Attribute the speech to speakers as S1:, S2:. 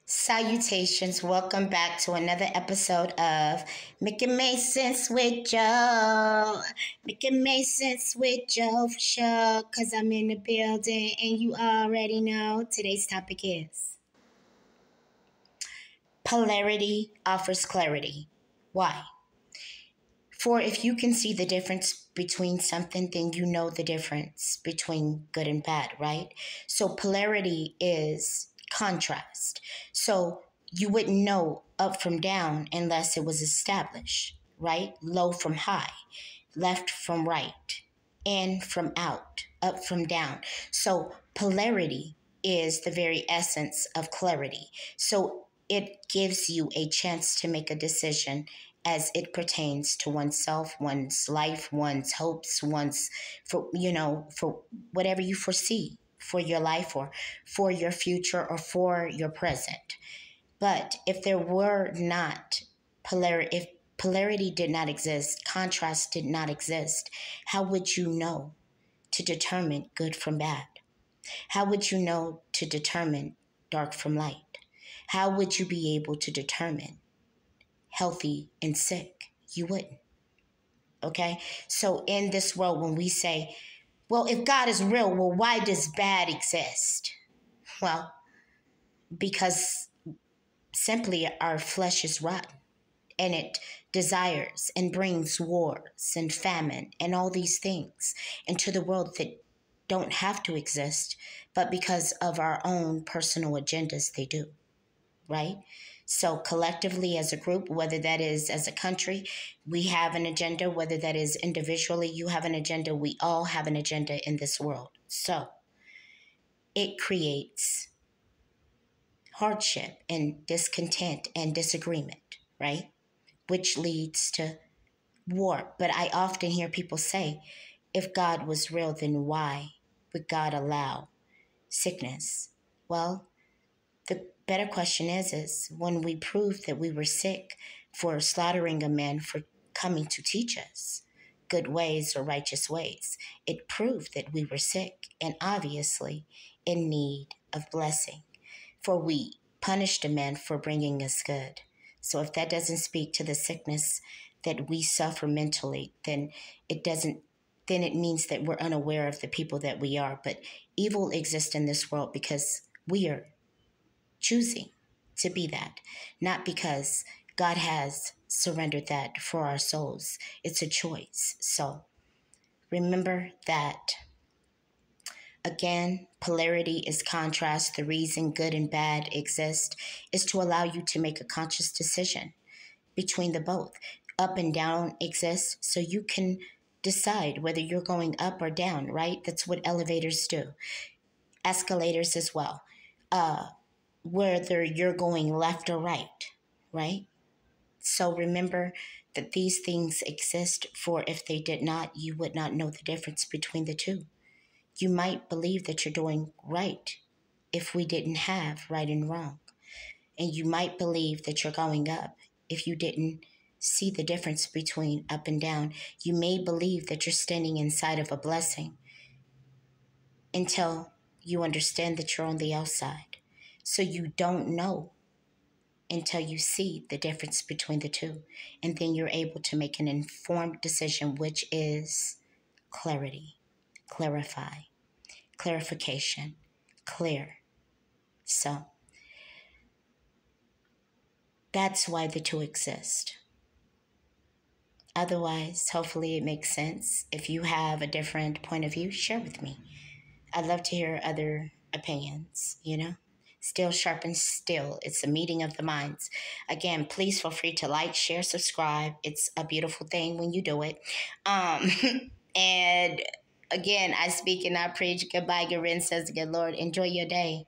S1: Salutations. Welcome back to another episode of Make It Make Sense with Joe. Make it make sense with Joe for sure. Cause I'm in the building and you already know today's topic is polarity offers clarity. Why? For if you can see the difference between something, then you know the difference between good and bad, right? So polarity is contrast. So you wouldn't know up from down unless it was established, right? Low from high, left from right, in from out, up from down. So polarity is the very essence of clarity. So it gives you a chance to make a decision as it pertains to oneself, one's life, one's hopes, one's for whatever you foresee for your life or for your future or for your present. But if there were not polarity, if polarity did not exist, contrast did not exist, how would you know to determine good from bad? How would you know to determine dark from light? How would you be able to determine healthy and sick? You wouldn't. Okay? So in this world, when we say, well, if God is real, well, why does bad exist? Well, because simply our flesh is rotten and it desires and brings wars and famine and all these things into the world that don't have to exist, but because of our own personal agendas, they do, right? So collectively as a group, whether that is as a country, we have an agenda, whether that is individually, you have an agenda, we all have an agenda in this world. So it creates hardship and discontent and disagreement, right? Which leads to war. But I often hear people say, if God was real, then why would God allow sickness? Well, the better question is when we proved that we were sick for slaughtering a man for coming to teach us good ways or righteous ways, it proved that we were sick and obviously in need of blessing. For we punished a man for bringing us good. So if that doesn't speak to the sickness that we suffer mentally, then it doesn't then it means that we're unaware of the people that we are. But evil exists in this world because we are choosing to be that, not because God has surrendered that for our souls. It's a choice. So remember that. Again, polarity is contrast. The reason good and bad exist is to allow you to make a conscious decision between the both. Up and down exists so you can decide whether you're going up or down, right? That's what elevators do. Escalators as well. Whether you're going left or right, right? So remember that these things exist, for if they did not, you would not know the difference between the two. You might believe that you're doing right if we didn't have right and wrong. And you might believe that you're going up if you didn't see the difference between up and down. You may believe that you're standing inside of a blessing until you understand that you're on the outside. So you don't know until you see the difference between the two. And then you're able to make an informed decision, which is clarity, clarify, clarification, clear. So that's why the two exist. Otherwise, hopefully it makes sense. If you have a different point of view, share with me. I'd love to hear other opinions. Still sharpens steel. It's a meeting of the minds. Again, please feel free to like, share, subscribe. It's a beautiful thing when you do it. And again, I speak and I preach. Goodbye, good riddance, says the good Lord. Enjoy your day.